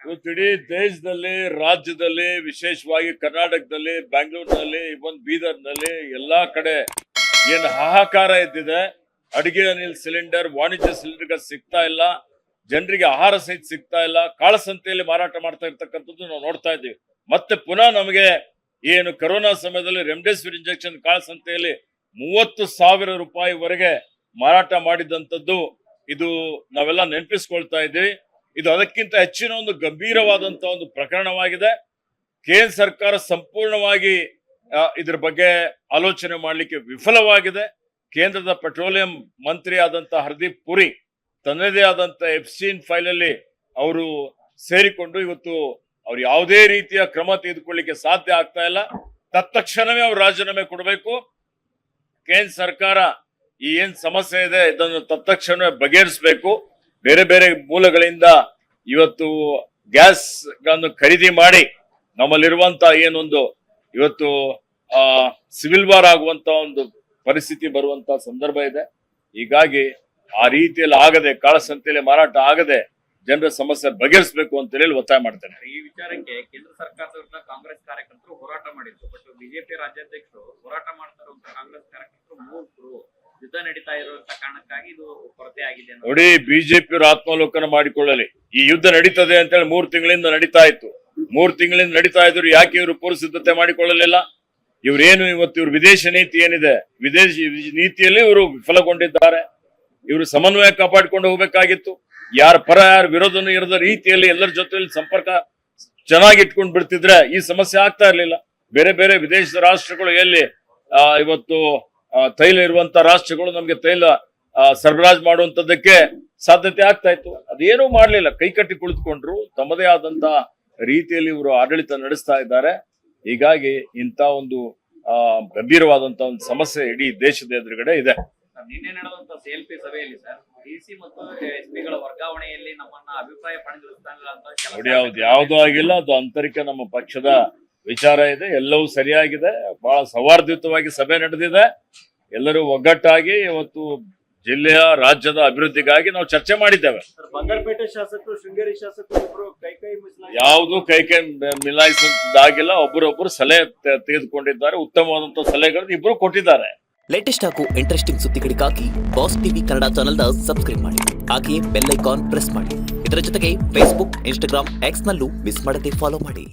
ಇವತ್ತು ಇಡೀ ದೇಶದಲ್ಲಿ, ರಾಜ್ಯದಲ್ಲಿ, ವಿಶೇಷವಾಗಿ ಕರ್ನಾಟಕದಲ್ಲಿ, ಬೆಂಗಳೂರಿನಲ್ಲಿ, ಇವನ್ ಬೀದರ್ನಲ್ಲಿ ಎಲ್ಲಾ ಕಡೆ ಏನು ಹಾಹಾಕಾರ ಎದ್ದಿದೆ. ಅಡಿಗೆ ಅನಿಲ್ ಸಿಲಿಂಡರ್, ವಾಣಿಜ್ಯ ಸಿಲಿಂಡರ್ ಸಿಗ್ತಾ ಇಲ್ಲ, ಜನರಿಗೆ ಆಹಾರ ಸಹಿತ ಸಿಗ್ತಾ ಇಲ್ಲ, ಕಾಳಸಂತೆಯಲ್ಲಿ ಮಾರಾಟ ಮಾಡ್ತಾ ಇರ್ತಕ್ಕಂಥದ್ದು ನಾವು ನೋಡ್ತಾ ಇದ್ದೀವಿ. ಮತ್ತೆ ಪುನಃ ನಮಗೆ ಏನು ಕರೋನಾ ಸಮಯದಲ್ಲಿ ರೆಮ್ಡೆಸಿವಿರ್ ಇಂಜೆಕ್ಷನ್ ಕಾಳಸಂತೆಯಲ್ಲಿ 30,000 ರೂಪಾಯಿವರೆಗೆ ಮಾರಾಟ ಮಾಡಿದಂಥದ್ದು ಇದು ನಾವೆಲ್ಲ ನೆನಪಿಸ್ಕೊಳ್ತಾ ಇದ್ದೀವಿ. ಇದು ಅದಕ್ಕಿಂತ ಹೆಚ್ಚಿನ ಒಂದು ಗಂಭೀರವಾದಂತಹ ಒಂದು ಪ್ರಕರಣವಾಗಿದೆ. ಕೇಂದ್ರ ಸರ್ಕಾರ ಸಂಪೂರ್ಣವಾಗಿ ಇದ್ರ ಬಗ್ಗೆ ಆಲೋಚನೆ ಮಾಡಲಿಕ್ಕೆ ವಿಫಲವಾಗಿದೆ. ಕೇಂದ್ರದ ಪೆಟ್ರೋಲಿಯಂ ಮಂತ್ರಿ ಆದಂತಹ ಹರ್ದೀಪ್ ಪುರಿ ತನ್ನದೇ ಆದಂತ ಎಫ್ಸ್ಟೀನ್ ಫೈಲ್ ಅಲ್ಲಿ ಅವರು ಸೇರಿಕೊಂಡು ಇವತ್ತು ಅವ್ರು ಯಾವುದೇ ರೀತಿಯ ಕ್ರಮ ತೆಗೆದುಕೊಳ್ಳಿಕ್ಕೆ ಸಾಧ್ಯ ಆಗ್ತಾ ಇಲ್ಲ. ತತ್ಕ್ಷಣವೇ ಅವ್ರು ರಾಜೀನಾಮೆ ಕೊಡಬೇಕು. ಕೇಂದ್ರ ಸರ್ಕಾರ ಈ ಏನ್ ಸಮಸ್ಯೆ ಇದೆ ಇದನ್ನು ತತ್ಕ್ಷಣವೇ ಬಗೆಹರಿಸಬೇಕು. ಬೇರೆ ಬೇರೆ ಮೂಲಗಳಿಂದ ಇವತ್ತು ಗ್ಯಾಸ್ ಗಳನ್ನು ಖರೀದಿ ಮಾಡಿ ನಮ್ಮಲ್ಲಿರುವಂತಹ ಏನೊಂದು ಇವತ್ತು ಸಿವಿಲ್ ವಾರ್ ಆಗುವಂತ ಒಂದು ಪರಿಸ್ಥಿತಿ ಬರುವಂತ ಸಂದರ್ಭ ಇದೆ. ಹೀಗಾಗಿ ಆ ರೀತಿಯಲ್ಲಿ ಆಗದೆ, ಕಾಳಸಂತೆಯಲ್ಲಿ ಮಾರಾಟ ಆಗದೆ ಜನರ ಸಮಸ್ಯೆ ಬಗೆಹರಿಸಬೇಕು ಅಂತ ಹೇಳಿ ಒತ್ತಾಯ ಮಾಡ್ತೇನೆ. ಈ ವಿಚಾರಕ್ಕೆ ಕೇಂದ್ರ ಸರ್ಕಾರದ ವಿರುದ್ಧ ಕಾಂಗ್ರೆಸ್ ಕಾರ್ಯಕರ್ತರು ಹೋರಾಟ ಮಾಡಿದ್ರು. ಬಟ್ ಬಿಜೆಪಿ ರಾಜ್ಯಾಧ್ಯಕ್ಷರು ಹೋರಾಟ ಮಾಡ್ತಾ ಇರುವಂತ ಕಾಂಗ್ರೆಸ್ ಕಾರ್ಯಕರ್ತರು ಮೂರ್ಖರು, ಯುದ್ಧ ನಡೀತಾ ಇರುವಂತ ಕಾರಣಕ್ಕಾಗಿ ಇದು ಕೊರತೆ ಆಗಿದೆ. ನೋಡಿ, ಬಿಜೆಪಿ ಆತ್ಮಾವಲೋಕನ ಮಾಡಿಕೊಳ್ಳಲಿ. ಈ ಯುದ್ಧ ನಡೀತದೆ ಅಂತ ಹೇಳಿ 3 ತಿಂಗಳಿಂದ ನಡೀತಾ ಇತ್ತು. 3 ತಿಂಗಳಿಂದ ನಡೀತಾ ಇದ್ರು. ಯಾಕೆ ಇವರು ಪೂರ್ವ ಸಿದ್ಧತೆ ಮಾಡಿಕೊಳ್ಳಲಿಲ್ಲ? ಇವ್ರೇನು ಇವತ್ತು ಇವ್ರ ವಿದೇಶ ನೀತಿ ಏನಿದೆ, ವಿದೇಶಿ ನೀತಿಯಲ್ಲಿ ಇವರು ವಿಫಲಗೊಂಡಿದ್ದಾರೆ. ಇವರು ಸಮನ್ವಯ ಕಾಪಾಡಿಕೊಂಡು ಹೋಗ್ಬೇಕಾಗಿತ್ತು. ಯಾರ ಪರ ಯಾರ ವಿರೋಧನೂ ಇರದ ರೀತಿಯಲ್ಲಿ ಎಲ್ಲರ ಜೊತೆಯಲ್ಲಿ ಸಂಪರ್ಕ ಚೆನ್ನಾಗಿ ಇಟ್ಕೊಂಡು ಬಿಡ್ತಿದ್ರೆ ಈ ಸಮಸ್ಯೆ ಆಗ್ತಾ ಇರ್ಲಿಲ್ಲ. ಬೇರೆ ಬೇರೆ ವಿದೇಶದ ರಾಷ್ಟ್ರಗಳು ಎಲ್ಲಿ ಇವತ್ತು ತೈಲ ಇರುವಂತ ರಾಷ್ಟ್ರಗಳು ನಮ್ಗೆ ತೈಲ ಸರಬರಾಜು ಮಾಡುವಂತದ್ದಕ್ಕೆ ಸಾಧ್ಯತೆ ಆಗ್ತಾ ಇತ್ತು. ಅದೇನೂ ಮಾಡ್ಲಿಲ್ಲ, ಕೈಕಟ್ಟಿ ಕುಳಿತುಕೊಂಡ್ರು. ತಮ್ಮದೇ ಆದಂತ ರೀತಿಯಲ್ಲಿ ಇವರು ಆಡಳಿತ ನಡೆಸ್ತಾ ಇದ್ದಾರೆ. ಹೀಗಾಗಿ ಇಂಥ ಒಂದು ಗಂಭೀರವಾದಂತ ಒಂದು ಸಮಸ್ಯೆ ಇಡೀ ದೇಶದ ಎದುರುಗಡೆ ಇದೆ. ನಿನ್ನೆ ನಡೆದಂತ ಸಿಎಲ್ಪಿ ಸಭೆಯಲ್ಲಿ ಸರ್ ಡಿಸಿ ಮತ್ತು ಎಸ್ಪಿಗಳ ವರ್ಗಾವಣೆಯಲ್ಲಿ ನಮ್ಮನ್ನ ಅಭಿಪ್ರಾಯ ಪಡೆದಿರುತ್ತಾನಲ್ಲ ಅಂತ ನೋಡಿ, ಯಾವುದೂ ಆಗಿಲ್ಲ. ಅದು ಆಂತರಿಕ ನಮ್ಮ ಪಕ್ಷದ ವಿಚಾರ ಇದೆ. ಎಲ್ಲವೂ ಸರಿಯಾಗಿದೆ. ಬಹಳ ಸೌಹಾರ್ದಯುತವಾಗಿ ಸಭೆ ನಡೆದಿದೆ. ಎಲ್ಲರೂ ಒಗ್ಗಟ್ಟಾಗಿ ಇವತ್ತು ಜಿಲ್ಲೆಯ, ರಾಜ್ಯದ ಅಭಿವೃದ್ಧಿಗಾಗಿ ನಾವು ಚರ್ಚೆ ಮಾಡಿದ್ದೇವೆ. ಬಂಗಾರಪೇಟೆ ಶಾಸಕರು, ಶೃಂಗೇರಿ ಶಾಸಕರು ಕೈ ಯಾವುದು ಕೈ ಮಿಲಾಯಿಸಿದ್ದಾಗಿಲ್ಲ. ಒಬ್ಬರೊಬ್ಬರು ಸಲಹೆ ತೆಗೆದುಕೊಂಡಿದ್ದಾರೆ. ಉತ್ತಮವಾದಂತಹ ಸಲಹೆಗಳನ್ನು ಇಬ್ಬರು ಕೊಟ್ಟಿದ್ದಾರೆ. ಲೇಟೆಸ್ಟ್ ಹಾಗೂ ಇಂಟ್ರೆಸ್ಟಿಂಗ್ ಸುದ್ದಿಗಳಿಗಾಗಿ ಬಾಸ್ ಟಿವಿ ಕನ್ನಡ ಚಾನೆಲ್ನ ಸಬ್ಸ್ಕ್ರೈಬ್ ಮಾಡಿ. ಹಾಗೆಯೇ ಬೆಲ್ ಐಕಾನ್ ಪ್ರೆಸ್ ಮಾಡಿ. ಇದರ ಜೊತೆಗೆ ಫೇಸ್ಬುಕ್, ಇನ್ಸ್ಟಾಗ್ರಾಮ್, ಎಕ್ಸ್ ನಲ್ಲೂ ಮಿಸ್ ಮಾಡದೆ ಫಾಲೋ ಮಾಡಿ.